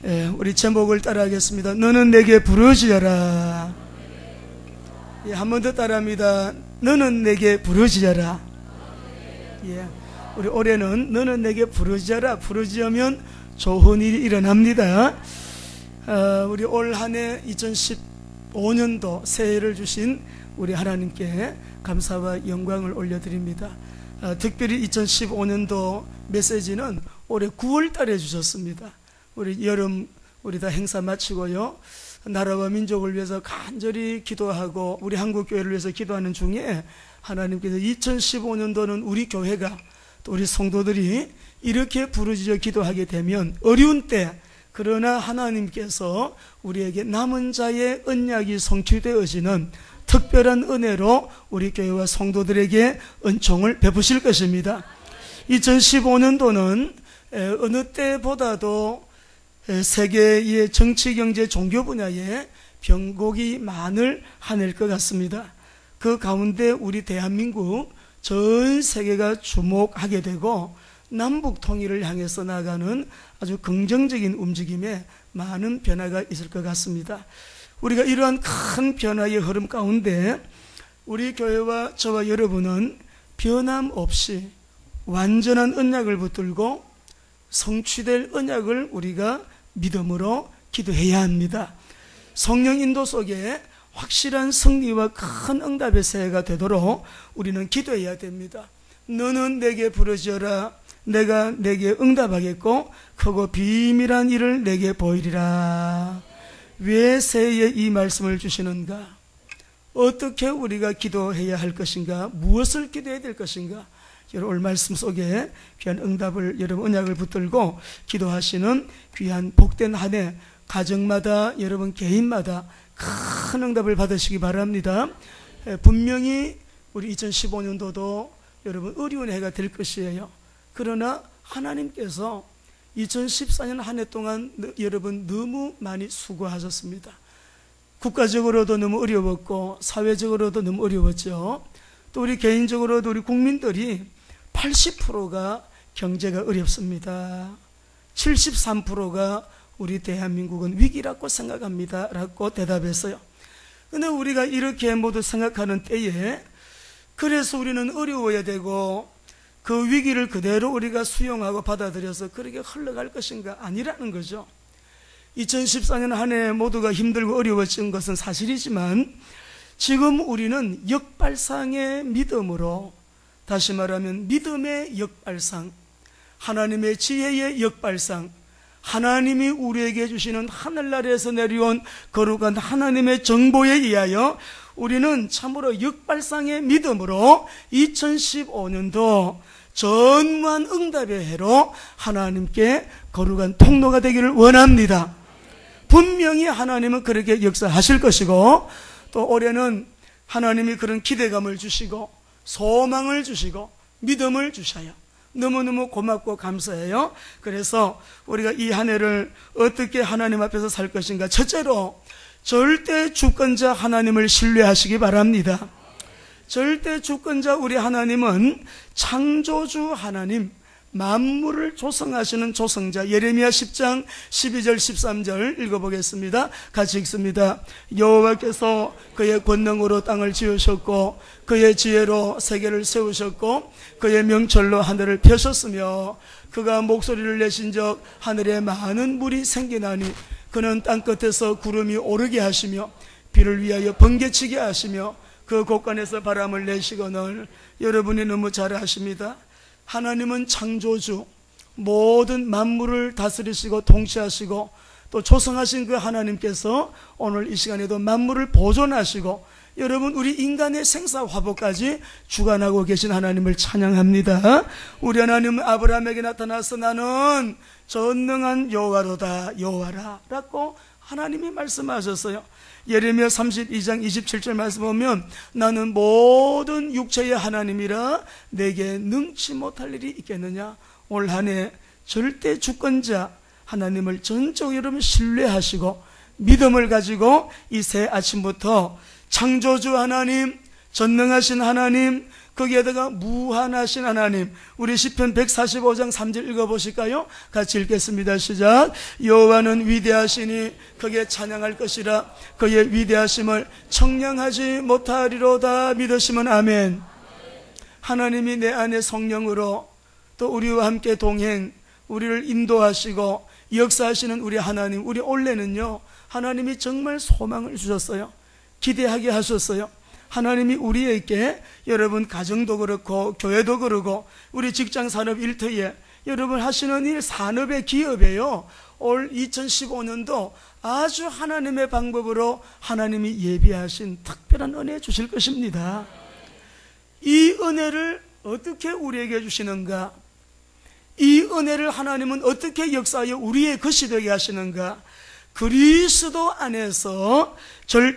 우리 제목을 따라하겠습니다. 너는 내게 부르짖어라. 한 번 더 따라합니다. 너는 내게 부르짖어라. 우리 올해는 너는 내게 부르짖어라. 부르짖으면 좋은 일이 일어납니다. 우리 올 한해 2015년도 새해를 주신 우리 하나님께 감사와 영광을 올려드립니다. 특별히 2015년도 메시지는 올해 9월 달에 주셨습니다. 우리 여름 우리 다 행사 마치고요, 나라와 민족을 위해서 간절히 기도하고 우리 한국교회를 위해서 기도하는 중에 하나님께서 2015년도는 우리 교회가 또 우리 성도들이 이렇게 부르짖어 기도하게 되면 어려운 때, 그러나 하나님께서 우리에게 남은 자의 언약이 성취되어지는 특별한 은혜로 우리 교회와 성도들에게 은총을 베푸실 것입니다. 2015년도는 어느 때보다도 세계의 정치, 경제, 종교 분야에 변곡이 많을 한 해일 것 같습니다. 그 가운데 우리 대한민국 전 세계가 주목하게 되고 남북 통일을 향해서 나가는 아주 긍정적인 움직임에 많은 변화가 있을 것 같습니다. 우리가 이러한 큰 변화의 흐름 가운데 우리 교회와 저와 여러분은 변함없이 완전한 언약을 붙들고 성취될 언약을 우리가 믿음으로 기도해야 합니다. 성령 인도 속에 확실한 승리와 큰 응답의 새해가 되도록 우리는 기도해야 됩니다. 너는 내게 부르짖어라. 내가 내게 응답하겠고 크고 비밀한 일을 내게 보이리라. 왜 새해에 이 말씀을 주시는가? 어떻게 우리가 기도해야 할 것인가? 무엇을 기도해야 될 것인가? 여러분 오늘 말씀 속에 귀한 응답을, 여러분 언약을 붙들고 기도하시는 귀한 복된 한 해, 가정마다 여러분 개인마다 큰 응답을 받으시기 바랍니다. 분명히 우리 2015년도도 여러분 어려운 해가 될 것이에요. 그러나 하나님께서 2014년 한 해 동안 여러분 너무 많이 수고하셨습니다. 국가적으로도 너무 어려웠고 사회적으로도 너무 어려웠죠. 또 우리 개인적으로도 우리 국민들이 80%가 경제가 어렵습니다. 73%가 우리 대한민국은 위기라고 생각합니다 라고 대답했어요. 근데 우리가 이렇게 모두 생각하는 때에, 그래서 우리는 어려워야 되고 그 위기를 그대로 우리가 수용하고 받아들여서 그렇게 흘러갈 것인가? 아니라는 거죠. 2014년 한 해 모두가 힘들고 어려워진 것은 사실이지만 지금 우리는 역발상의 믿음으로, 다시 말하면 믿음의 역발상, 하나님의 지혜의 역발상, 하나님이 우리에게 주시는 하늘나라에서 내려온 거룩한 하나님의 정보에 의하여 우리는 참으로 역발상의 믿음으로 2015년도 전무한 응답의 해로 하나님께 거룩한 통로가 되기를 원합니다. 분명히 하나님은 그렇게 역사하실 것이고, 또 올해는 하나님이 그런 기대감을 주시고 소망을 주시고 믿음을 주셔요. 너무너무 고맙고 감사해요. 그래서 우리가 이 한 해를 어떻게 하나님 앞에서 살 것인가? 첫째로 절대 주권자 하나님을 신뢰하시기 바랍니다. 절대 주권자 우리 하나님은 창조주 하나님, 만물을 조성하시는 조성자. 예레미야 10장 12절 13절 읽어보겠습니다. 같이 읽습니다. 여호와께서 그의 권능으로 땅을 지으셨고 그의 지혜로 세계를 세우셨고 그의 명철로 하늘을 펴셨으며 그가 목소리를 내신적 하늘에 많은 물이 생기나니 그는 땅끝에서 구름이 오르게 하시며 비를 위하여 번개치게 하시며 그 곳간에서 바람을 내시거늘. 여러분이 너무 잘 아십니다. 하나님은 창조주, 모든 만물을 다스리시고 통치하시고 또 조성하신 그 하나님께서 오늘 이 시간에도 만물을 보존하시고 여러분 우리 인간의 생사화복까지 주관하고 계신 하나님을 찬양합니다. 우리 하나님은 아브라함에게 나타나서 나는 전능한 여호와로다, 여호와라 라고 하나님이 말씀하셨어요. 예레미야 32장 27절 말씀 보면 나는 모든 육체의 하나님이라 내게 능치 못할 일이 있겠느냐. 올 한 해 절대 주권자 하나님을 전적으로 여러분 신뢰하시고 믿음을 가지고 이 새 아침부터 창조주 하나님, 전능하신 하나님, 거기에다가 무한하신 하나님, 우리 시편 145장 3절 읽어보실까요? 같이 읽겠습니다. 시작. 여호와는 위대하시니 거기에 찬양할 것이라. 그의 위대하심을 청량하지 못하리로다. 믿으시면 아멘. 하나님이 내 안에 성령으로 또 우리와 함께 동행, 우리를 인도하시고 역사하시는 우리 하나님, 우리 올해는요, 하나님이 정말 소망을 주셨어요. 기대하게 하셨어요. 하나님이 우리에게, 여러분 가정도 그렇고 교회도 그렇고 우리 직장 산업 일터에 여러분 하시는 일, 산업의 기업에요, 올 2015년도 아주 하나님의 방법으로 하나님이 예비하신 특별한 은혜 주실 것입니다. 이 은혜를 어떻게 우리에게 주시는가? 이 은혜를 하나님은 어떻게 역사하여 우리의 것이 되게 하시는가? 그리스도 안에서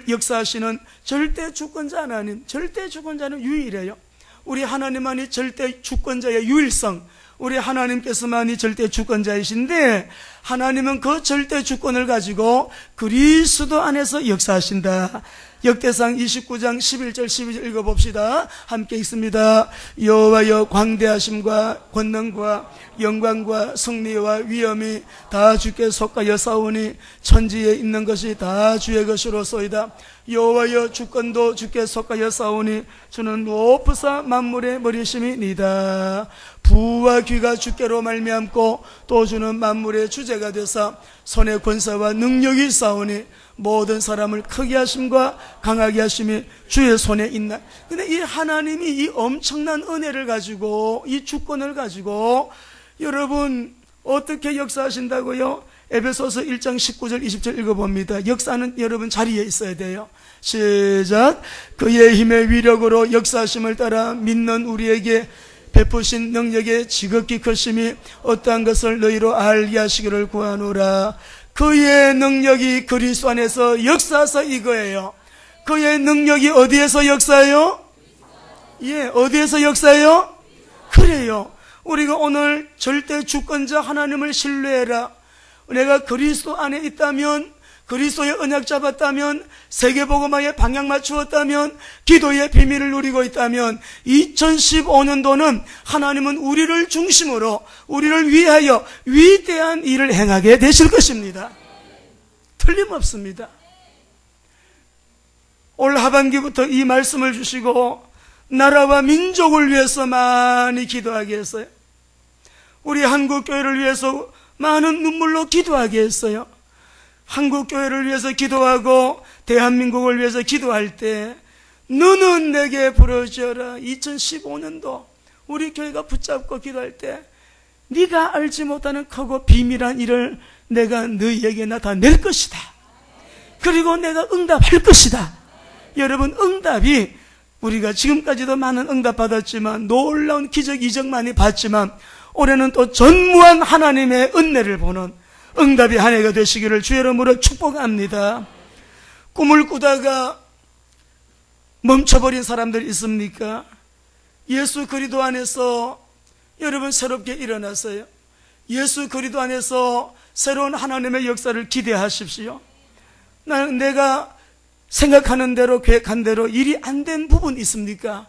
역사하시는 절대 주권자 하나님, 절대 주권자는 유일해요. 우리 하나님만이 절대 주권자의 유일성, 우리 하나님께서만이 절대 주권자이신데, 하나님은 그 절대 주권을 가지고 그리스도 안에서 역사하신다. 역대상 29장 11절 12절 읽어봅시다. 함께 읽습니다. 여호와여, 광대하심과 권능과 영광과 승리와 위엄이 다 주께 속하여 싸우니 천지에 있는 것이 다 주의 것이로소이다. 여호와여, 주권도 주께 속하여 싸우니 주는 높으사 만물의 머리심이니다. 부와 귀가 주께로 말미암고 또 주는 만물의 주제가 되사 손의 권세와 능력이 싸우니 모든 사람을 크게 하심과 강하게 하심이 주의 손에 있나. 근데 이 하나님이 이 엄청난 은혜를 가지고, 이 주권을 가지고 여러분 어떻게 역사하신다고요? 에베소서 1장 19절 20절 읽어봅니다. 역사는 여러분 자리에 있어야 돼요. 시작. 그의 힘의 위력으로 역사하심을 따라 믿는 우리에게 베푸신 능력의 지극히 크심이 어떠한 것을 너희로 알게 하시기를 구하노라. 그의 능력이 그리스도 안에서 역사하사 이거예요. 그의 능력이 어디에서 역사해요? 예, 어디에서 역사해요? 그래요. 우리가 오늘 절대 주권자 하나님을 신뢰해라. 내가 그리스도 안에 있다면, 그리스도의 언약 잡았다면, 세계복음화에 방향 맞추었다면, 기도의 비밀을 누리고 있다면 2015년도는 하나님은 우리를 중심으로, 우리를 위하여 위대한 일을 행하게 되실 것입니다. 틀림없습니다. 올 하반기부터 이 말씀을 주시고 나라와 민족을 위해서 많이 기도하게 했어요. 우리 한국교회를 위해서 많은 눈물로 기도하게 했어요. 한국교회를 위해서 기도하고 대한민국을 위해서 기도할 때 너는 내게 부르짖어라. 2015년도 우리 교회가 붙잡고 기도할 때 네가 알지 못하는 크고 비밀한 일을 내가 너희에게 나타낼 것이다. 그리고 내가 응답할 것이다. 여러분, 응답이 우리가 지금까지도 많은 응답 받았지만, 놀라운 기적 이적 많이 봤지만, 올해는 또 전무한 하나님의 은혜를 보는 응답이 한 해가 되시기를 주의 이름으로 축복합니다. 꿈을 꾸다가 멈춰버린 사람들 있습니까? 예수 그리스도 안에서 여러분 새롭게 일어났어요. 예수 그리스도 안에서 새로운 하나님의 역사를 기대하십시오. 내가 생각하는 대로, 계획한 대로 일이 안 된 부분 있습니까?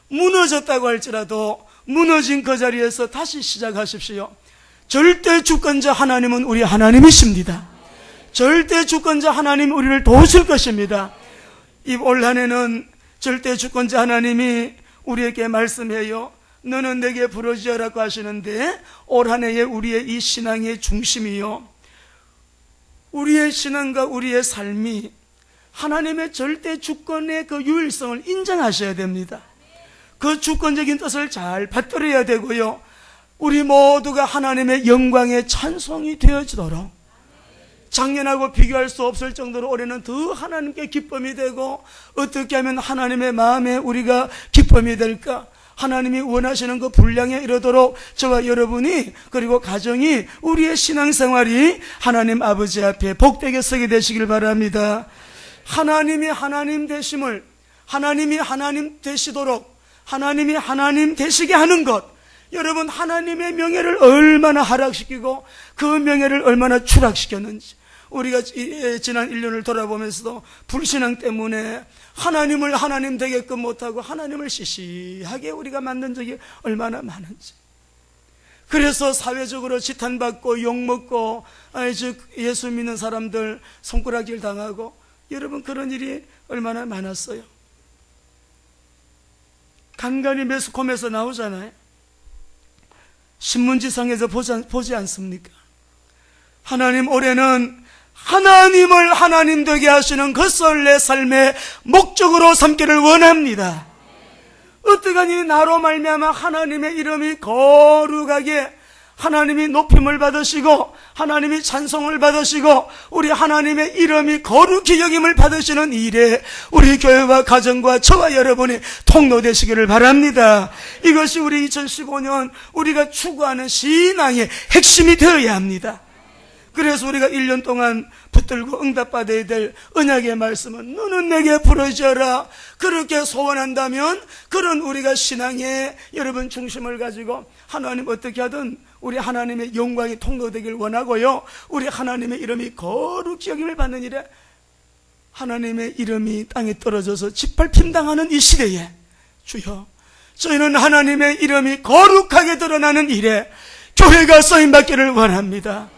무너졌다고 할지라도 무너진 그 자리에서 다시 시작하십시오. 절대 주권자 하나님은 우리 하나님이십니다. 절대 주권자 하나님이 우리를 도우실 것입니다. 이 올 한 해는 절대 주권자 하나님이 우리에게 말씀해요. 너는 내게 부르짖으라고 하시는데, 올 한 해에 우리의 이 신앙의 중심이요, 우리의 신앙과 우리의 삶이 하나님의 절대 주권의 그 유일성을 인정하셔야 됩니다. 그 주권적인 뜻을 잘 받들어야 되고요, 우리 모두가 하나님의 영광의 찬송이 되어지도록, 작년하고 비교할 수 없을 정도로 올해는 더 하나님께 기쁨이 되고, 어떻게 하면 하나님의 마음에 우리가 기쁨이 될까? 하나님이 원하시는 그 분량에 이르도록 저와 여러분이, 그리고 가정이, 우리의 신앙생활이 하나님 아버지 앞에 복되게 서게 되시길 바랍니다. 하나님이 하나님 되심을, 하나님이 하나님 되시도록, 하나님이 하나님 되시게 하는 것, 여러분 하나님의 명예를 얼마나 하락시키고 그 명예를 얼마나 추락시켰는지, 우리가 지난 1년을 돌아보면서도 불신앙 때문에 하나님을 하나님 되게끔 못하고 하나님을 시시하게 우리가 만든 적이 얼마나 많은지, 그래서 사회적으로 지탄받고 욕먹고 즉 예수 믿는 사람들 손가락질 당하고, 여러분 그런 일이 얼마나 많았어요. 간간히 매스컴에서 나오잖아요. 신문지상에서 보지 않습니까? 하나님 올해는 하나님을 하나님 되게 하시는 것을 내 삶의 목적으로 삼기를 원합니다. 어떠하니 나로 말미암아 하나님의 이름이 거룩하게, 하나님이 높임을 받으시고 하나님이 찬송을 받으시고 우리 하나님의 이름이 거룩히 여김을 받으시는 일에 우리 교회와 가정과 저와 여러분이 통로되시기를 바랍니다. 이것이 우리 2015년 우리가 추구하는 신앙의 핵심이 되어야 합니다. 그래서 우리가 1년 동안 붙들고 응답받아야 될 언약의 말씀은 너는 내게 부르짖어라. 그렇게 소원한다면 그런 우리가 신앙의 여러분 중심을 가지고 하나님 어떻게 하든 우리 하나님의 영광이 통로되길 원하고요, 우리 하나님의 이름이 거룩히 여김을 받는 일에 하나님의 이름이 땅에 떨어져서 짓밟힘당하는 이 시대에 주여, 저희는 하나님의 이름이 거룩하게 드러나는 일에 교회가 쓰임받기를 원합니다.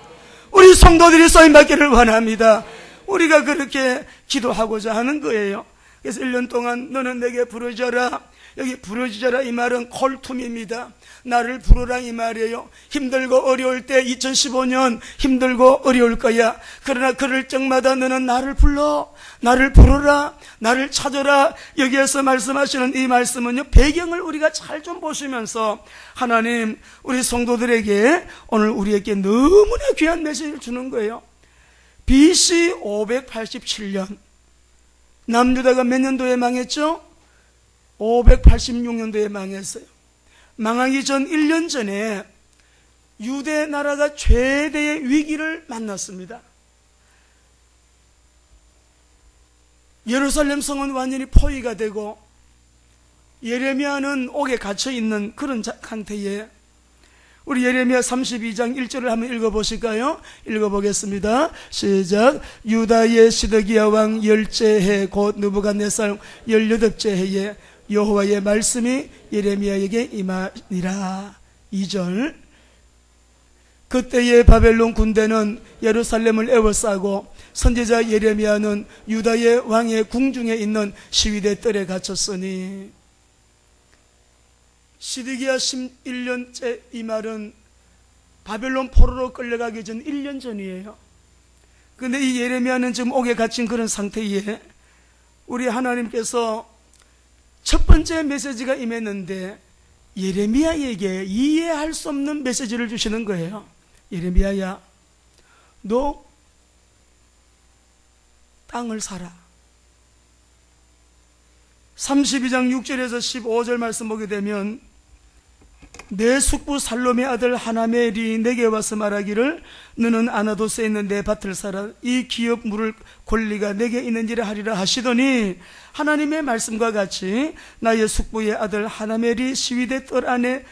우리 성도들이 쓰임받기를 원합니다. 우리가 그렇게 기도하고자 하는 거예요. 그래서 1년 동안 너는 내게 부르짖어라. 여기 부르짖어라 이 말은 콜툼입니다. 나를 부르라 이 말이에요. 힘들고 어려울 때 2015년 힘들고 어려울 거야. 그러나 그럴 적마다 너는 나를 불러, 나를 부르라, 나를 찾아라. 여기에서 말씀하시는 이 말씀은요, 배경을 우리가 잘 좀 보시면서 하나님 우리 성도들에게 오늘 우리에게 너무나 귀한 메시지를 주는 거예요. BC 587년 남유다가 몇 년도에 망했죠? 586년도에 망했어요. 망하기 전 1년 전에 유대 나라가 최대의 위기를 만났습니다. 예루살렘 성은 완전히 포위가 되고 예레미야는 옥에 갇혀 있는 그런 상태에 우리 예레미야 32장 1절을 한번 읽어보실까요? 읽어보겠습니다. 시작. 유다의 시드기야 왕 10째 해 곧 느부갓네살 18째 해에 여호와의 말씀이 예레미야에게 임하니라. 2절. 그때의 바벨론 군대는 예루살렘을 에워싸고 선지자 예레미야는 유다의 왕의 궁중에 있는 시위대 뜰에 갇혔으니, 시드기야 11년째 이 말은 바벨론 포로로 끌려가기 전 1년 전이에요. 그런데 이 예레미야는 지금 옥에 갇힌 그런 상태에 우리 하나님께서 첫 번째 메시지가 임했는데 예레미야에게 이해할 수 없는 메시지를 주시는 거예요. 예레미야야, 너 땅을 사라. 32장 6절에서 15절 말씀 보게 되면 내 숙부 살롬의 아들 하나멜이 내게 와서 말하기를 너는 아나도스에 있는 내 밭을 사라. 이 기업 물을 권리가 내게 있는지라 하리라 하시더니, 하나님의 말씀과 같이 나의 숙부의 아들 하나멜이 시위대 뜰 안에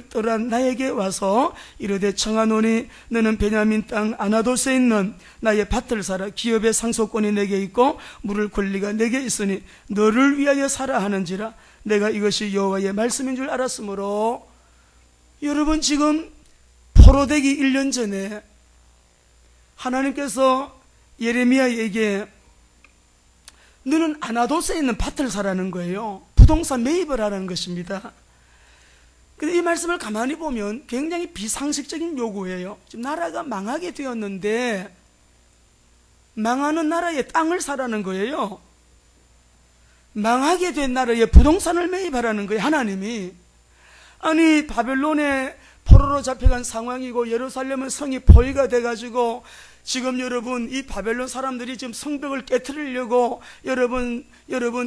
뜰한 나에게 와서 이르되 청하노니 너는 베냐민 땅 아나도스에 있는 나의 밭을 사라. 기업의 상속권이 내게 있고 물을 권리가 내게 있으니 너를 위하여 사라 하는지라. 내가 이것이 여호와의 말씀인 줄 알았으므로. 여러분, 지금 포로되기 1년 전에 하나님께서 예레미야에게 너는 아나도스에 있는 밭을 사라는 거예요. 부동산 매입을 하라는 것입니다. 근데 이 말씀을 가만히 보면 굉장히 비상식적인 요구예요. 지금 나라가 망하게 되었는데 망하는 나라에 땅을 사라는 거예요. 망하게 된 나라에 부동산을 매입하라는 거예요, 하나님이. 아니, 바벨론에 포로로 잡혀간 상황이고 예루살렘은 성이 포위가 돼가지고 지금 여러분 이 바벨론 사람들이 지금 성벽을 깨트리려고 여러분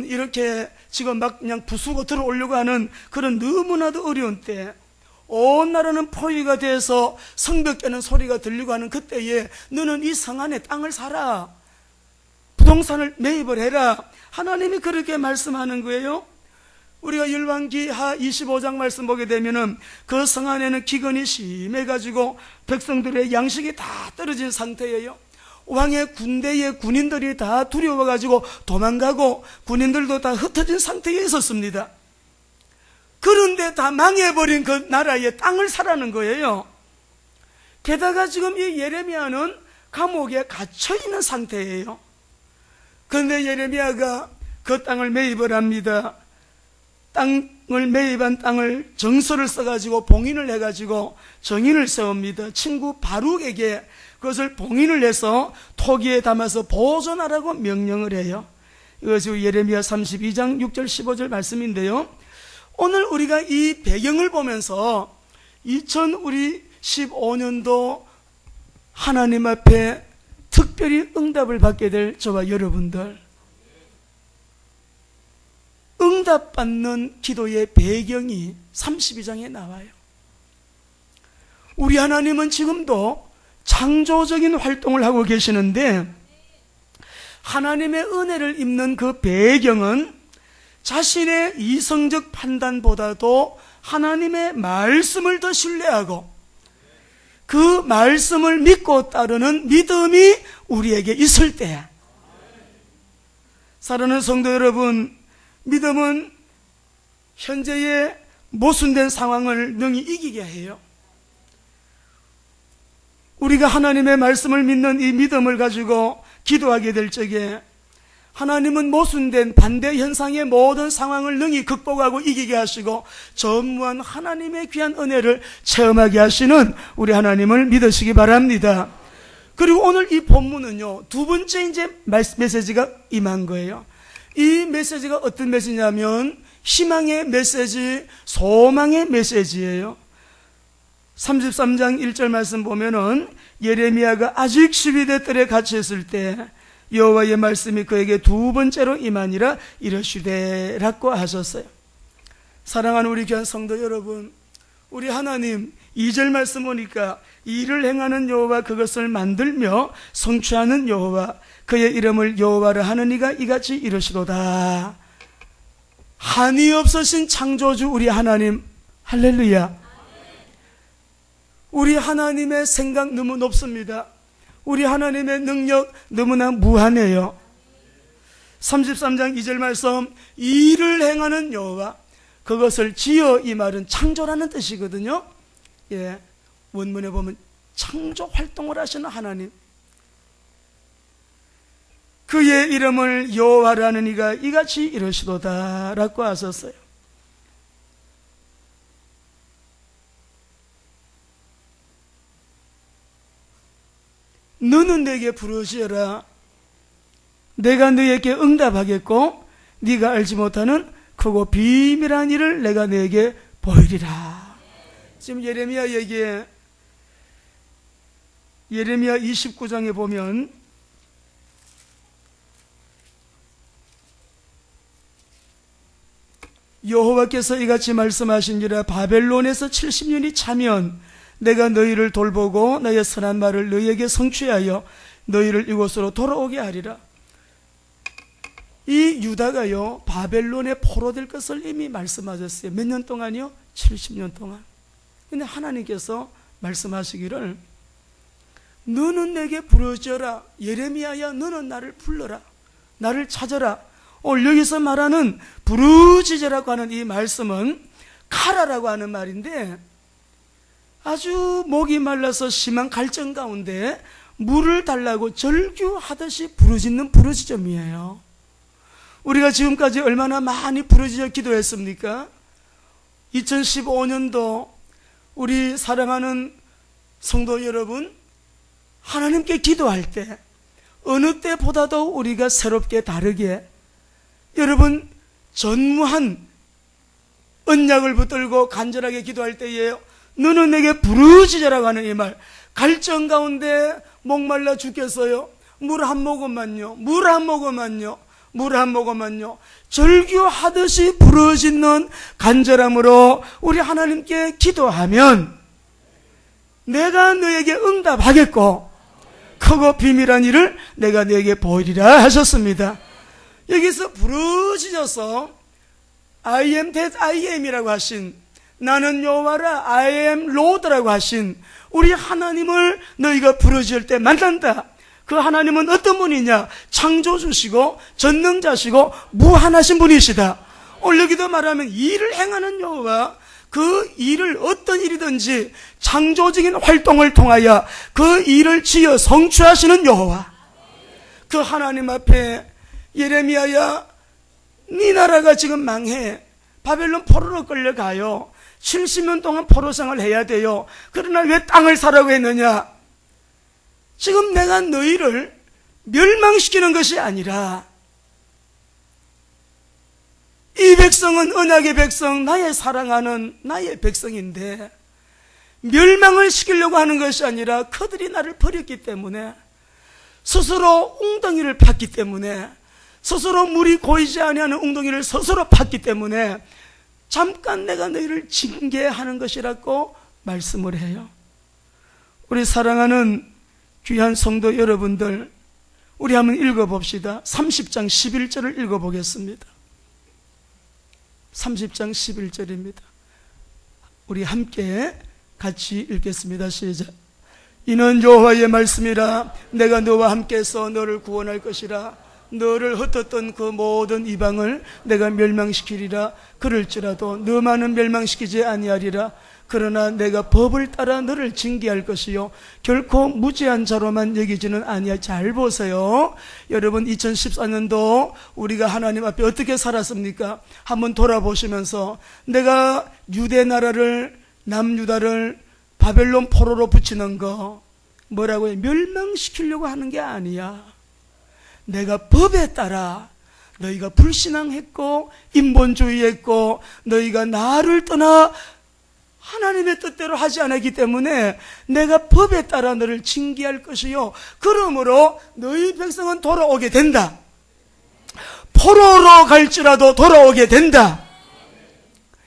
이렇게 지금 막 그냥 부수고 들어오려고 하는 그런 너무나도 어려운 때, 온 나라는 포위가 돼서 성벽 깨는 소리가 들리고 하는 그때에 너는 이 성 안에 땅을 사라, 부동산을 매입을 해라. 하나님이 그렇게 말씀하는 거예요. 우리가 열왕기하 25장 말씀 보게 되면은 그 성 안에는 기근이 심해가지고 백성들의 양식이 다 떨어진 상태예요. 왕의 군대의 군인들이 다 두려워가지고 도망가고 군인들도 다 흩어진 상태에 있었습니다. 그런데 다 망해버린 그 나라의 땅을 사라는 거예요. 게다가 지금 이 예레미야는 감옥에 갇혀있는 상태예요. 그런데 예레미야가 그 땅을 매입을 합니다. 땅을 매입한 땅을 정서를 써가지고 봉인을 해가지고 정인을 세웁니다. 친구 바룩에게 그것을 봉인을 해서 토기에 담아서 보존하라고 명령을 해요. 이것이 예레미야 32장 6절 15절 말씀인데요. 오늘 우리가 이 배경을 보면서 2015년도 하나님 앞에 특별히 응답을 받게 될 저와 여러분들, 응답받는 기도의 배경이 32장에 나와요. 우리 하나님은 지금도 창조적인 활동을 하고 계시는데, 하나님의 은혜를 입는 그 배경은 자신의 이성적 판단보다도 하나님의 말씀을 더 신뢰하고 그 말씀을 믿고 따르는 믿음이 우리에게 있을 때야. 사랑하는 성도 여러분, 믿음은 현재의 모순된 상황을 능히 이기게 해요. 우리가 하나님의 말씀을 믿는 이 믿음을 가지고 기도하게 될 적에 하나님은 모순된 반대 현상의 모든 상황을 능히 극복하고 이기게 하시고 전무한 하나님의 귀한 은혜를 체험하게 하시는 우리 하나님을 믿으시기 바랍니다. 그리고 오늘 이 본문은요, 두 번째 이제 메시지가 임한 거예요. 이 메시지가 어떤 메시지냐면 희망의 메시지, 소망의 메시지예요. 33장 1절 말씀 보면은 예레미야가 아직 12대 뜰에 갇혀 있을 때 여호와의 말씀이 그에게 두 번째로 임하니라 이르시되라고 하셨어요. 사랑하는 우리 귀한 성도 여러분, 우리 하나님 2절 말씀 보니까 일을 행하는 여호와, 그것을 만들며 성취하는 여호와, 그의 이름을 여호와라 하는 이가 이같이 이르시도다. 한이 없으신 창조주 우리 하나님, 할렐루야. 우리 하나님의 생각 너무 높습니다. 우리 하나님의 능력 너무나 무한해요. 33장 2절 말씀, 일을 행하는 여호와, 그것을 지어, 이 말은 창조라는 뜻이거든요. 예, 원문에 보면 창조 활동을 하시는 하나님, 그의 이름을 여호와라는 이가 이같이 이르시도다 라고 하셨어요. 너는 내게 부르시어라. 내가 너에게 응답하겠고 네가 알지 못하는 크고 비밀한 일을 내가 너에게 보이리라. 지금 예레미야 얘기에, 예레미야 29장에 보면 여호와께서 이같이 말씀하신지라, 바벨론에서 70년이 차면 내가 너희를 돌보고 나의 선한 말을 너희에게 성취하여 너희를 이곳으로 돌아오게 하리라. 이 유다가요, 바벨론에 포로될 것을 이미 말씀하셨어요. 몇 년 동안이요? 70년 동안. 근데 하나님께서 말씀하시기를, 너는 내게 부르짖어라. 예레미야야, 너는 나를 불러라. 나를 찾아라. 오늘 여기서 말하는 부르짖으라고 하는 이 말씀은 카라라고 하는 말인데, 아주 목이 말라서 심한 갈증 가운데 물을 달라고 절규하듯이 부르짖는 부르짖음이에요. 우리가 지금까지 얼마나 많이 부르짖어 기도했습니까? 2015년도 우리 사랑하는 성도 여러분, 하나님께 기도할 때 어느 때보다도 우리가 새롭게 다르게, 여러분 전무한 언약을 붙들고 간절하게 기도할 때에 너는 내게 부르짖으라고 하는 이 말, 갈증 가운데 목말라 죽겠어요. 물 한 모금만요. 물 한 모금만요. 물 한 모금만요. 절규하듯이 부르짖는 간절함으로 우리 하나님께 기도하면 내가 너에게 응답하겠고 크고 비밀한 일을 내가 너에게 보이리라 하셨습니다. 여기서 부르짖어서 I am that I am이라고 하신, 나는 여호와라, I am Lord라고 하신 우리 하나님을 너희가 부르짖을 때 만난다. 그 하나님은 어떤 분이냐? 창조주시고 전능자시고 무한하신 분이시다. 오늘 여기도 말하면 일을 행하는 여호와, 그 일을 어떤 일이든지 창조적인 활동을 통하여 그 일을 지어 성취하시는 여호와, 그 하나님 앞에 예레미야야, 네 나라가 지금 망해. 바벨론 포로로 끌려가요. 70년 동안 포로 생활을 해야 돼요. 그러나 왜 땅을 사라고 했느냐? 지금 내가 너희를 멸망시키는 것이 아니라, 이 백성은 언약의 백성, 나의 사랑하는 나의 백성인데 멸망을 시키려고 하는 것이 아니라 그들이 나를 버렸기 때문에, 스스로 웅덩이를 팠기 때문에, 스스로 물이 고이지 아니하는 웅덩이를 스스로 팠기 때문에 잠깐 내가 너희를 징계하는 것이라고 말씀을 해요. 우리 사랑하는 귀한 성도 여러분들, 우리 한번 읽어봅시다. 30장 11절을 읽어보겠습니다. 30장 11절입니다. 우리 함께 같이 읽겠습니다. 시작. 이는 여호와의 말씀이라. 내가 너와 함께서 너를 구원할 것이라. 너를 흩었던 그 모든 이방을 내가 멸망시키리라. 그럴지라도 너만은 멸망시키지 아니하리라. 그러나 내가 법을 따라 너를 징계할 것이요 결코 무죄한 자로만 여기지는 아니하. 잘 보세요. 여러분, 2014년도 우리가 하나님 앞에 어떻게 살았습니까? 한번 돌아보시면서, 내가 유대 나라를, 남유다를 바벨론 포로로 붙이는 거 뭐라고 해? 멸망시키려고 하는 게 아니야. 내가 법에 따라, 너희가 불신앙했고 인본주의했고 너희가 나를 떠나 하나님의 뜻대로 하지 않았기 때문에 내가 법에 따라 너를 징계할 것이요 그러므로 너희 백성은 돌아오게 된다. 포로로 갈지라도 돌아오게 된다.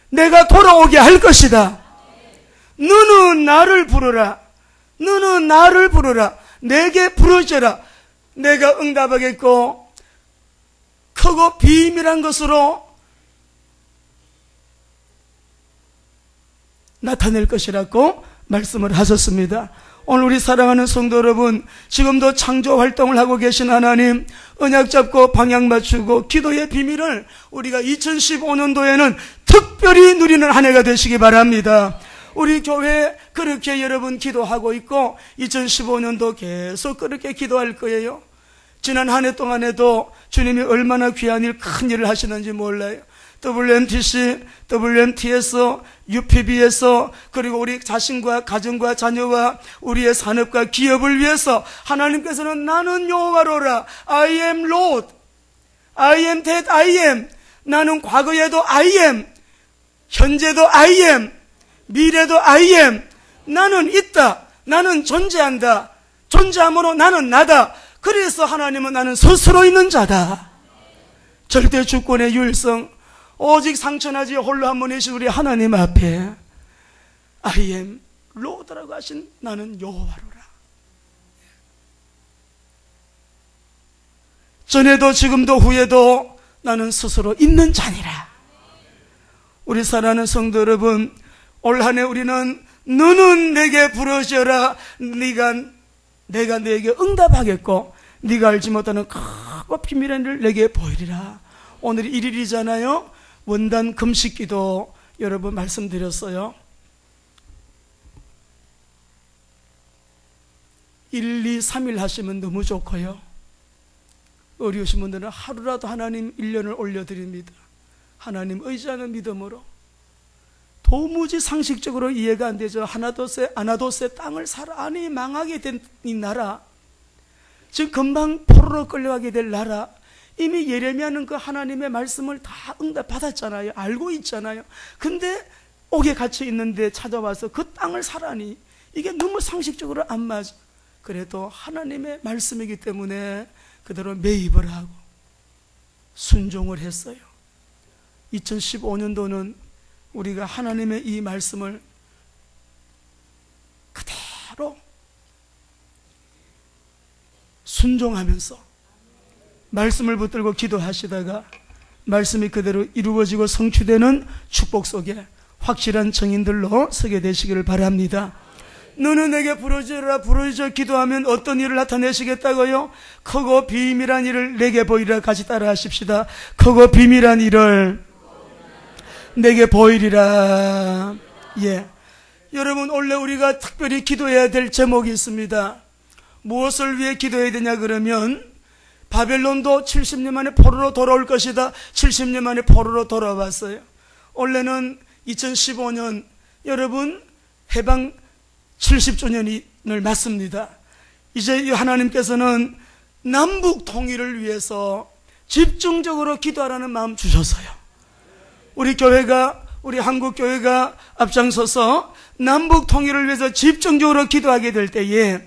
내가 돌아오게 할 것이다. 너는 나를 부르라. 너는 나를 부르라. 내게 부르짖으라. 내가 응답하겠고 크고 비밀한 것으로 나타낼 것이라고 말씀을 하셨습니다. 오늘 우리 사랑하는 성도 여러분, 지금도 창조 활동을 하고 계신 하나님, 언약 잡고 방향 맞추고 기도의 비밀을 우리가 2015년도에는 특별히 누리는 한 해가 되시기 바랍니다. 우리 교회 그렇게 여러분 기도하고 있고 2015년도 계속 그렇게 기도할 거예요. 지난 한 해 동안에도 주님이 얼마나 귀한 일, 큰 일을 하시는지 몰라요. WMTC, WMTS, UPB에서, 그리고 우리 자신과 가정과 자녀와 우리의 산업과 기업을 위해서 하나님께서는 나는 여호와로라. I am Lord. I am that I am. 나는 과거에도 I am. 현재도 I am. 미래도 I am. 나는 있다. 나는 존재한다. 존재함으로 나는 나다. 그래서 하나님은 나는 스스로 있는 자다. 절대 주권의 유일성, 오직 상천하지 홀로 한 분이신 우리 하나님 앞에 I am Lord라고 하신 나는 여호와로라. 전에도 지금도 후에도 나는 스스로 있는 자니라. 우리 사랑하는 성도 여러분, 올 한 해 우리는 너는 내게 부르짖어라. 내가 너에게 응답하겠고 네가 알지 못하는 크고 비밀한 일을 내게 보이리라. 오늘이 1일이잖아요. 원단 금식기도 여러분 말씀드렸어요. 1, 2, 3일 하시면 너무 좋고요. 어려우신 분들은 하루라도 하나님 1년을 올려드립니다. 하나님 의지하는 믿음으로. 도무지 상식적으로 이해가 안 되죠. 아나도스의 땅을 사라. 아니, 망하게 된 이 나라, 지금 금방 포로로 끌려가게 될 나라, 이미 예레미야는 그 하나님의 말씀을 다 응답받았잖아요. 알고 있잖아요. 근데 옥에 갇혀 있는데 찾아와서 그 땅을 사라니, 이게 너무 상식적으로 안 맞아. 그래도 하나님의 말씀이기 때문에 그대로 매입을 하고 순종을 했어요. 2015년도는 우리가 하나님의 이 말씀을 그대로 순종하면서 말씀을 붙들고 기도하시다가 말씀이 그대로 이루어지고 성취되는 축복 속에 확실한 증인들로 서게 되시기를 바랍니다. 너는 내게 부르짖으라. 부르짖어 기도하면 어떤 일을 나타내시겠다고요? 크고 비밀한 일을 내게 보이리라. 같이 따라 하십시다. 크고 비밀한 일을 내게 보이리라. 예. 여러분, 원래 우리가 특별히 기도해야 될 제목이 있습니다. 무엇을 위해 기도해야 되냐 그러면, 바벨론도 70년 만에 포로로 돌아올 것이다. 70년 만에 포로로 돌아왔어요. 원래는 2015년 여러분 해방 70주년을 맞습니다. 이제 하나님께서는 남북 통일을 위해서 집중적으로 기도하라는 마음 주셨어요. 우리 교회가, 우리 한국교회가 앞장서서 남북 통일을 위해서 집중적으로 기도하게 될 때에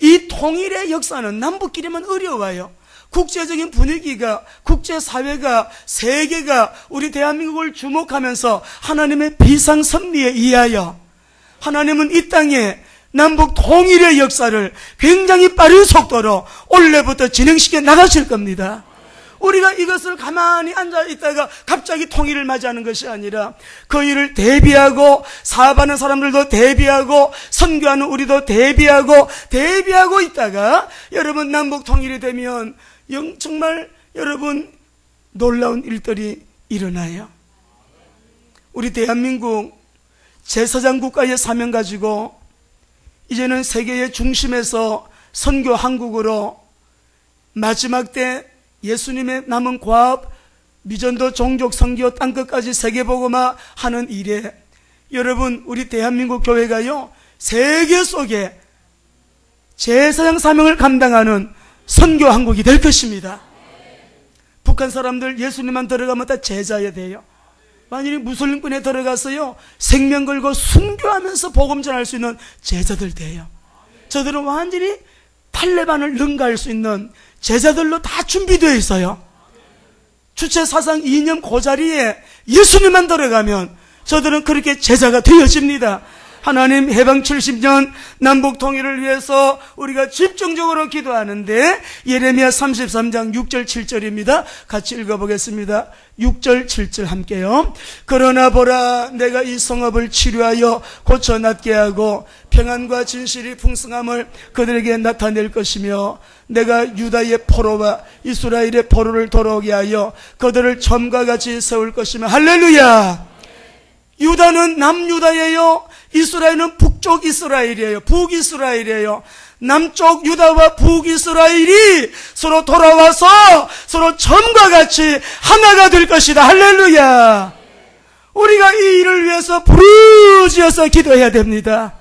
이 통일의 역사는 남북끼리만 어려워요. 국제적인 분위기가, 국제사회가, 세계가 우리 대한민국을 주목하면서 하나님의 비상섭리에 의하여 하나님은 이 땅에 남북 통일의 역사를 굉장히 빠른 속도로 올해부터 진행시켜 나가실 겁니다. 우리가 이것을 가만히 앉아 있다가 갑자기 통일을 맞이하는 것이 아니라 그 일을 대비하고, 사업하는 사람들도 대비하고, 선교하는 우리도 대비하고 있다가 여러분 남북 통일이 되면 정말 여러분 놀라운 일들이 일어나요. 우리 대한민국 제사장 국가의 사명 가지고 이제는 세계의 중심에서 선교 한국으로 마지막 때 예수님의 남은 과업, 미전도 종족 선교 땅끝까지 세계복음화 하는 일에 여러분 우리 대한민국 교회가요 세계 속에 제사장 사명을 감당하는 선교 한국이 될 것입니다. 북한 사람들 예수님만 들어가면 다 제자야 돼요. 만일이 무슬림권에 들어가서요 생명 걸고 순교하면서 복음 전할 수 있는 제자들 돼요. 저들은 완전히 탈레반을 능가할 수 있는 제자들로 다 준비되어 있어요. 주체사상 이념 그 자리에 예수님만 들어가면 저들은 그렇게 제자가 되어집니다. 하나님 해방 70년 남북 통일을 위해서 우리가 집중적으로 기도하는데 예레미야 33장 6절 7절입니다. 같이 읽어보겠습니다. 6절 7절 함께요. 그러나 보라, 내가 이 성읍을 치료하여 고쳐 낫게 하고 평안과 진실이 풍성함을 그들에게 나타낼 것이며 내가 유다의 포로와 이스라엘의 포로를 돌아오게 하여 그들을 점과 같이 세울 것이며. 할렐루야. 유다는 남유다예요. 이스라엘은 북쪽 이스라엘이에요. 북이스라엘이에요. 남쪽 유다와 북이스라엘이 서로 돌아와서 서로 점과 같이 하나가 될 것이다. 할렐루야. 우리가 이 일을 위해서 부르짖어서 기도해야 됩니다.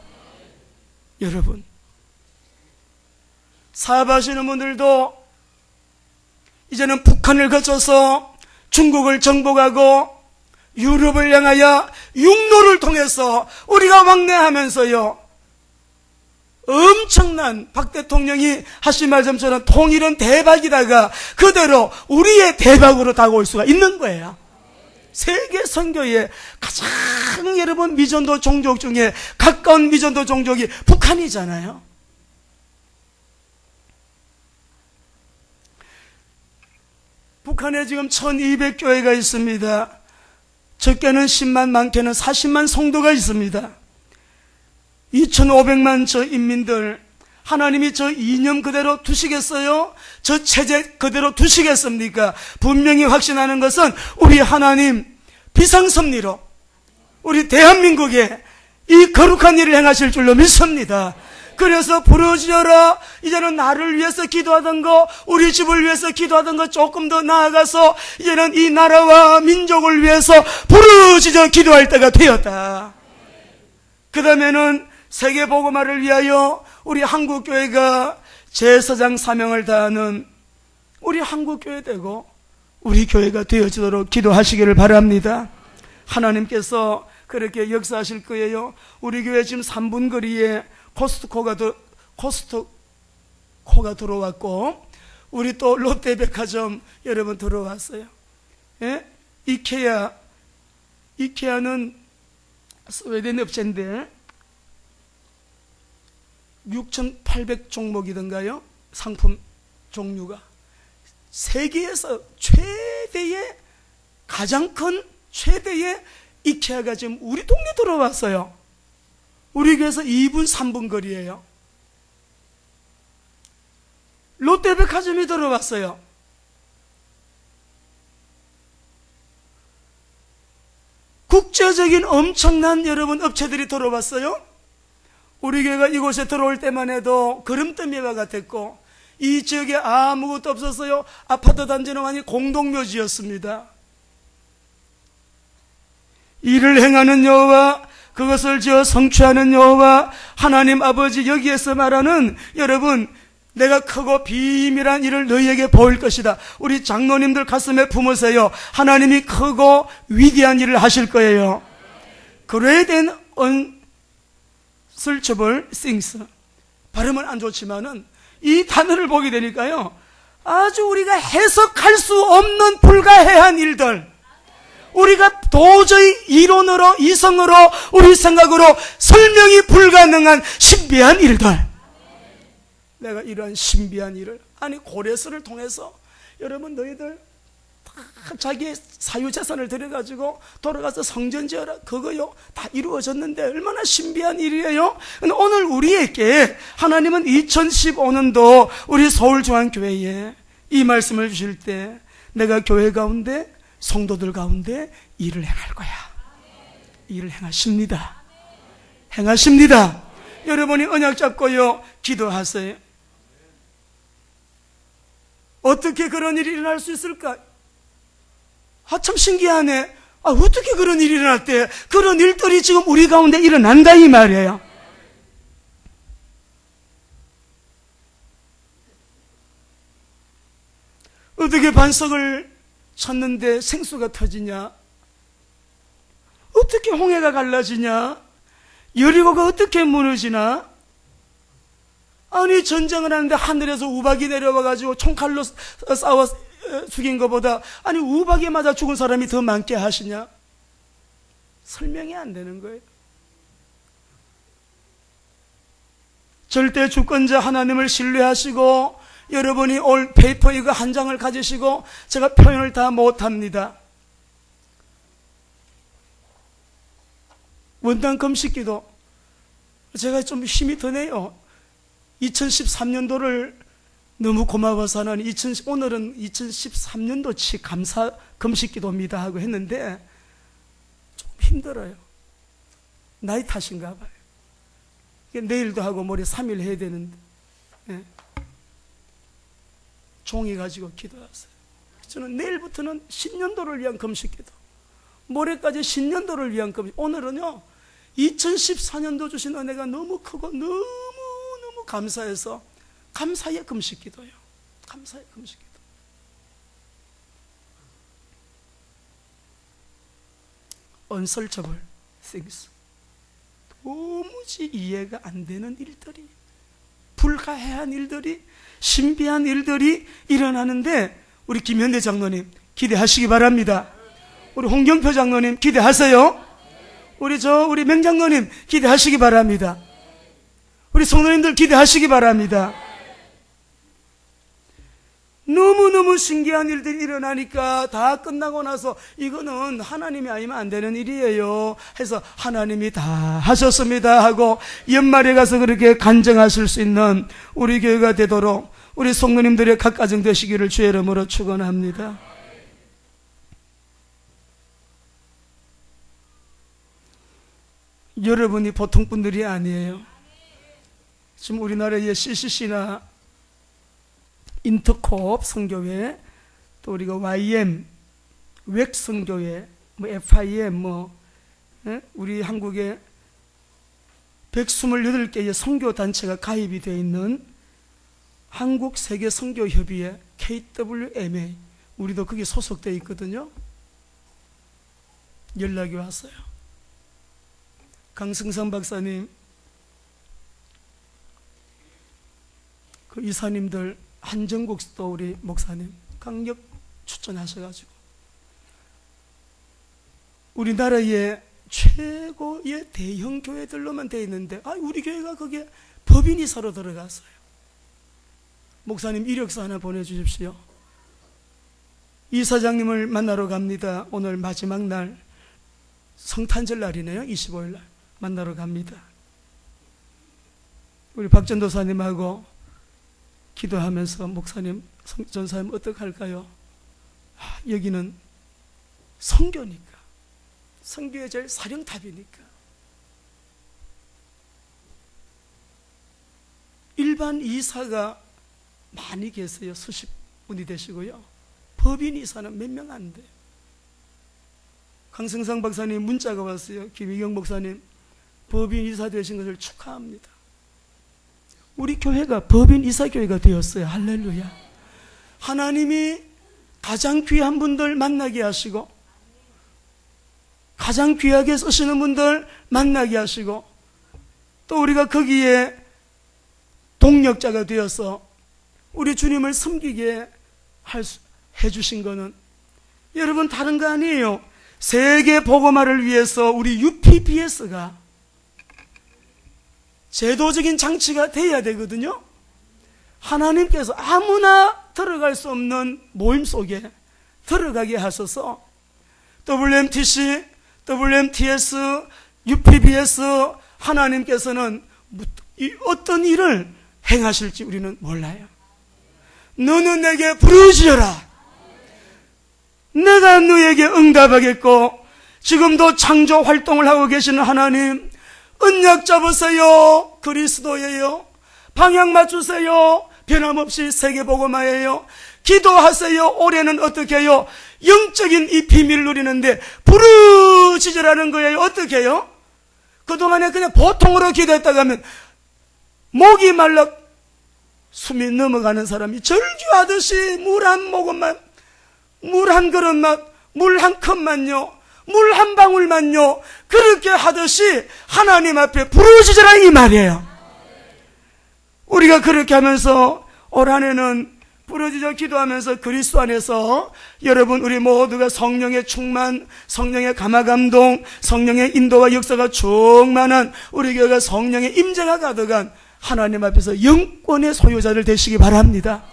여러분, 사업하시는 분들도 이제는 북한을 거쳐서 중국을 정복하고 유럽을 향하여 육로를 통해서 우리가 왕래하면서요 엄청난 박 대통령이 하신 말씀처럼 통일은 대박이다가 그대로 우리의 대박으로 다가올 수가 있는 거예요. 세계 선교의 가장 여러분 미전도 종족 중에 가까운 미전도 종족이 북한이잖아요. 북한에 지금 1200교회가 있습니다. 적게는 10만, 많게는 40만 성도가 있습니다. 2500만 저 인민들, 하나님이 저 이념 그대로 두시겠어요? 저 체제 그대로 두시겠습니까? 분명히 확신하는 것은 우리 하나님 비상섭리로 우리 대한민국에 이 거룩한 일을 행하실 줄로 믿습니다. 그래서 부르짖어라. 이제는 나를 위해서 기도하던 거, 우리 집을 위해서 기도하던 거 조금 더 나아가서 이제는 이 나라와 민족을 위해서 부르짖어 기도할 때가 되었다. 그 다음에는 세계복음화를 위하여 우리 한국교회가 제사장 사명을 다하는 우리 한국교회 되고 우리 교회가 되어지도록 기도하시기를 바랍니다. 하나님께서 그렇게 역사하실 거예요. 우리 교회 지금 3분 거리에 코스트코가 들어왔고 우리 또 롯데백화점 여러분 들어왔어요. 예? 이케아는 스웨덴 업체인데 6,800 종목이던가요? 상품 종류가 세계에서 최대의 가장 큰 최대의 이케아가 지금 우리 동네 들어왔어요. 우리 교회에서 2분 3분 거리예요. 롯데백화점이 들어왔어요. 국제적인 엄청난 여러분 업체들이 들어왔어요. 우리 교회가 이곳에 들어올 때만 해도 걸음더미와 같았고 이 지역에 아무것도 없었어요. 아파트 단지는 완전히 공동묘지였습니다. 이를 행하는 여호와, 그것을 지어 성취하는 여호와 하나님 아버지, 여기에서 말하는 여러분, 내가 크고 비밀한 일을 너희에게 보일 것이다. 우리 장로님들 가슴에 품으세요. 하나님이 크고 위대한 일을 하실 거예요. Great and unsearchable things. 발음은 안 좋지만은 이 단어를 보게 되니까요, 아주 우리가 해석할 수 없는 불가해한 일들, 우리가 도저히 이론으로, 이성으로, 우리 생각으로 설명이 불가능한 신비한 일들. 내가 이러한 신비한 일을, 아니 고레스를 통해서 여러분 너희들 다 자기의 사유재산을 들여가지고 돌아가서 성전 지어라, 그거요 다 이루어졌는데 얼마나 신비한 일이에요. 근데 오늘 우리에게 하나님은 2015년도 우리 서울중앙교회에 이 말씀을 주실 때 내가 교회 가운데 성도들 가운데 일을 행할 거야. 일을 행하십니다. 행하십니다. 여러분이 언약 잡고요 기도하세요. 어떻게 그런 일이 일어날 수 있을까? 참 신기하네. 어떻게 그런 일이 일어날 때 그런 일들이 지금 우리 가운데 일어난다 이 말이에요. 어떻게 반석을 쳤는데 생수가 터지냐? 어떻게 홍해가 갈라지냐? 여리고가 어떻게 무너지나? 아니 전쟁을 하는데 하늘에서 우박이 내려와가지고 총칼로 싸워 죽인 것보다 아니 우박에 맞아 죽은 사람이 더 많게 하시냐? 설명이 안 되는 거예요. 절대 주권자 하나님을 신뢰하시고 여러분이 올 페이퍼 이거 한 장을 가지시고, 제가 표현을 다 못합니다. 원단 금식기도 제가 좀 힘이 드네요. 2013년도를 너무 고마워서 하는 오늘은 2013년도치 감사 금식기도입니다 하고 했는데 좀 힘들어요. 나이 탓인가 봐요. 내일도 하고 모레 3일 해야 되는데 종이 가지고 기도하세요. 저는 내일부터는 신년도를 위한 금식기도, 모레까지 신년도를 위한 금식. 오늘은요 2014년도 주신 은혜가 너무 크고 너무 감사해서 감사의 금식기도예요. 감사의 금식기도. Unsearchable things. 도무지 이해가 안 되는 일들이, 불가해한 일들이, 신비한 일들이 일어나는데 우리 김현대 장로님 기대하시기 바랍니다. 우리 홍경표 장로님 기대하세요. 우리 맹장로님 기대하시기 바랍니다. 우리 성도님들 기대하시기 바랍니다. 너무너무 신기한 일들이 일어나니까 다 끝나고 나서 이거는 하나님이 아니면 안 되는 일이에요 해서 하나님이 다 하셨습니다 하고 연말에 가서 그렇게 간증하실 수 있는 우리 교회가 되도록 우리 성도님들의 각 가정 되시기를 주의 이름으로 축원합니다. 여러분이 보통 분들이 아니에요. 지금 우리나라의 CCC나 인터콥 선교회, 또 우리가 YM, 웩 선교회, FIM, 우리 한국에 128개의 선교단체가 가입이 되어 있는 한국세계선교협의회 KWMA, 우리도 거기 소속되어 있거든요. 연락이 왔어요. 강승상 박사님, 그 이사님들, 한정국 또 우리 목사님 강력 추천하셔가지고 우리나라의 최고의 대형 교회들로만 되어 있는데 우리 교회가 거기에 법인이사로 들어갔어요. 목사님 이력서 하나 보내주십시오. 이사장님을 만나러 갑니다. 오늘 마지막 날 성탄절 날이네요. 25일 날 만나러 갑니다. 우리 박전도사님하고 기도하면서 목사님, 전사님 어떻게 할까요? 여기는 성교니까, 성교의 제일 사령탑이니까 일반 이사가 많이 계세요. 수십 분이 되시고요. 법인 이사는 몇 명 안 돼요. 강승상 박사님 문자가 왔어요. 김희경 목사님 법인 이사 되신 것을 축하합니다. 우리 교회가 법인 이사 교회가 되었어요. 할렐루야. 하나님이 가장 귀한 분들 만나게 하시고, 가장 귀하게 쓰시는 분들 만나게 하시고, 또 우리가 거기에 동력자가 되어서 우리 주님을 섬기게 해주신 거는 여러분 다른 거 아니에요. 세계 복음화를 위해서 우리 UPBS가 제도적인 장치가 돼야 되거든요. 하나님께서 아무나 들어갈 수 없는 모임 속에 들어가게 하셔서 WMTC, WMTS, UPBS 하나님께서는 어떤 일을 행하실지 우리는 몰라요. 너는 내게 부르짖어라. 내가 너에게 응답하겠고, 지금도 창조 활동을 하고 계시는 하나님, 언약 잡으세요. 그리스도예요. 방향 맞추세요. 변함없이 세계복음화예요. 기도하세요. 올해는 어떻게 해요? 영적인 이 비밀을 누리는데 부르짖으라는 거예요. 어떻게 해요? 그동안에 그냥 보통으로 기도했다가 하면 목이 말라 숨이 넘어가는 사람이 절규하듯이 물 한 모금만, 물 한 그릇만, 물 한 컵만요, 물 한 방울만요, 그렇게 하듯이 하나님 앞에 부르짖으라 이 말이에요. 우리가 그렇게 하면서 올 한해는 부르짖어 기도하면서 그리스도 안에서 여러분 우리 모두가 성령의 충만, 성령의 감화감동, 성령의 인도와 역사가 충만한 우리 교회가 성령의 임재가 가득한 하나님 앞에서 영권의 소유자들 되시기 바랍니다.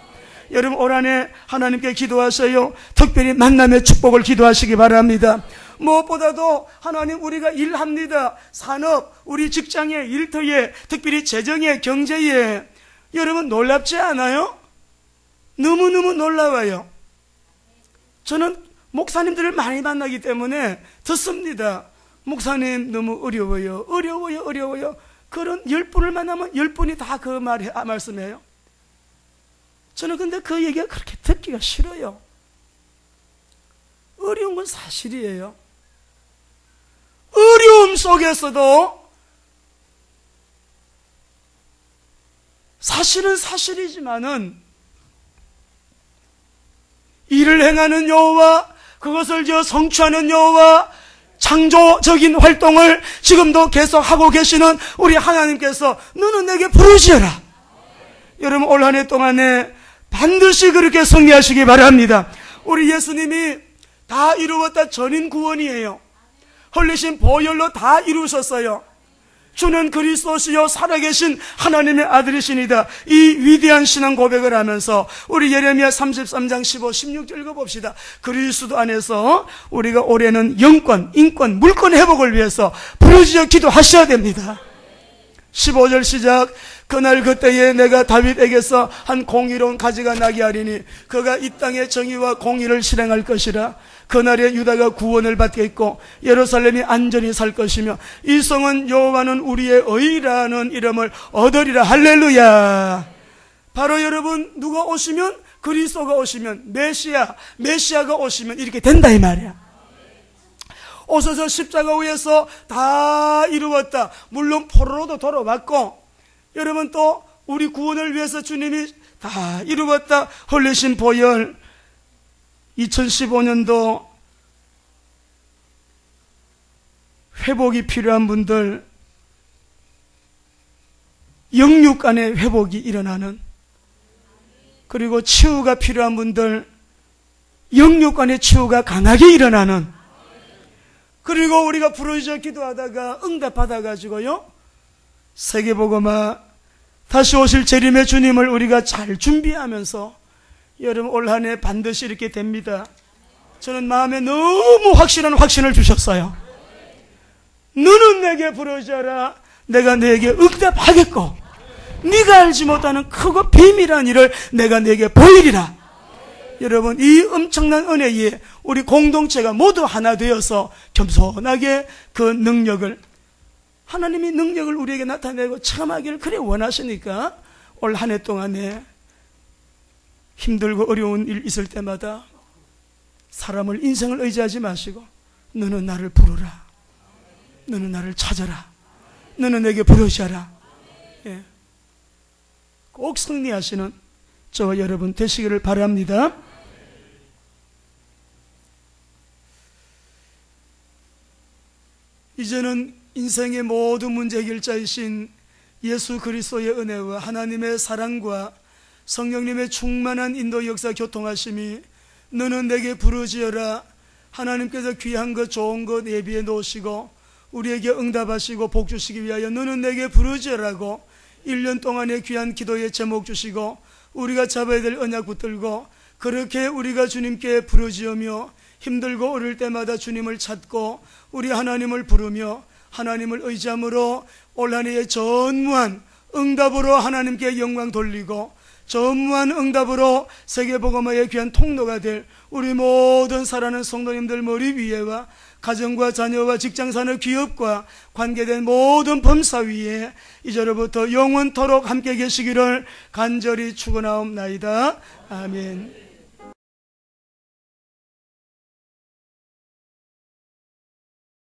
여러분 올 한해 하나님께 기도하세요. 특별히 만남의 축복을 기도하시기 바랍니다. 무엇보다도 하나님 우리가 일합니다. 산업, 우리 직장의 일터에, 특별히 재정의 경제에 여러분 놀랍지 않아요? 너무너무 놀라워요. 저는 목사님들을 많이 만나기 때문에 듣습니다. 목사님 너무 어려워요. 그런 10분을 만나면 10분이 다 그 말씀이에요. 저는 근데 그 얘기가 그렇게 듣기가 싫어요. 어려운 건 사실이에요. 어려움 속에서도 사실은 사실이지만은 일을 행하는 여호와, 그것을 성취하는 여호와, 창조적인 활동을 지금도 계속하고 계시는 우리 하나님께서 너는 내게 부르짖어라. 여러분 올 한 해 동안에 반드시 그렇게 승리하시기 바랍니다. 우리 예수님이 다 이루었다 전인 구원이에요. 흘리신 보혈로 다 이루셨어요. 주는 그리스도시요 살아계신 하나님의 아들이시니다. 이 위대한 신앙 고백을 하면서 우리 예레미야 33장 15, 16절 읽어봅시다. 그리스도 안에서 우리가 올해는 영권, 인권, 물권 회복을 위해서 부르짖어 기도하셔야 됩니다. 15절 시작. 그날 그때에 내가 다윗에게서 한 공의로운 가지가 나게 하리니 그가 이 땅의 정의와 공의를 실행할 것이라. 그날에 유다가 구원을 받겠고 예루살렘이 안전히 살 것이며 이 성은 여호와는 우리의 의라는 이름을 얻으리라. 할렐루야. 바로 여러분 누가 오시면, 그리스도가 오시면, 메시아가 오시면 이렇게 된다 이 말이야. 오셔서 십자가 위에서 다 이루었다. 물론 포로로도 돌아왔고, 여러분 또 우리 구원을 위해서 주님이 다 이루었다. 흘리신 보혈. 2015년도 회복이 필요한 분들, 영육 간의 회복이 일어나는, 그리고 치유가 필요한 분들, 영육 간의 치유가 강하게 일어나는, 그리고 우리가 부르짖어 기도하다가 응답받아가지고요 세계복음화 다시 오실 재림의 주님을 우리가 잘 준비하면서 여러분 올 한 해 반드시 이렇게 됩니다. 저는 마음에 너무 확실한 확신을 주셨어요. 너는 내게 부르짖어라. 내가 너에게 응답하겠고 네가 알지 못하는 크고 비밀한 일을 내가 네게 보이리라. 여러분, 이 엄청난 은혜에 우리 공동체가 모두 하나 되어서 겸손하게 그 능력을, 하나님이 능력을 우리에게 나타내고 체험하기를 그래 원하시니까 올 한 해 동안에 힘들고 어려운 일 있을 때마다 사람을, 인생을 의지하지 마시고 너는 나를 부르라, 너는 나를 찾아라, 너는 내게 부르셔라. 예. 꼭 승리하시는 저와 여러분 되시기를 바랍니다. 이제는 인생의 모든 문제 해결자이신 예수 그리스도의 은혜와 하나님의 사랑과 성령님의 충만한 인도 역사 교통하심이 너는 내게 부르짖어라, 하나님께서 귀한 것 좋은 것 예비해 놓으시고 우리에게 응답하시고 복 주시기 위하여 너는 내게 부르짖으라고 1년 동안의 귀한 기도의 제목 주시고 우리가 잡아야 될 언약 붙들고 그렇게 우리가 주님께 부르짖으며 힘들고 어릴 때마다 주님을 찾고 우리 하나님을 부르며 하나님을 의지함으로 올 한 해의 전무한 응답으로 하나님께 영광 돌리고 전무한 응답으로 세계복음화의 귀한 통로가 될 우리 모든 사랑하는 성도님들 머리 위에와 가정과 자녀와 직장산업 기업과 관계된 모든 범사 위에 이제로부터 영원토록 함께 계시기를 간절히 축원하옵나이다. 아멘.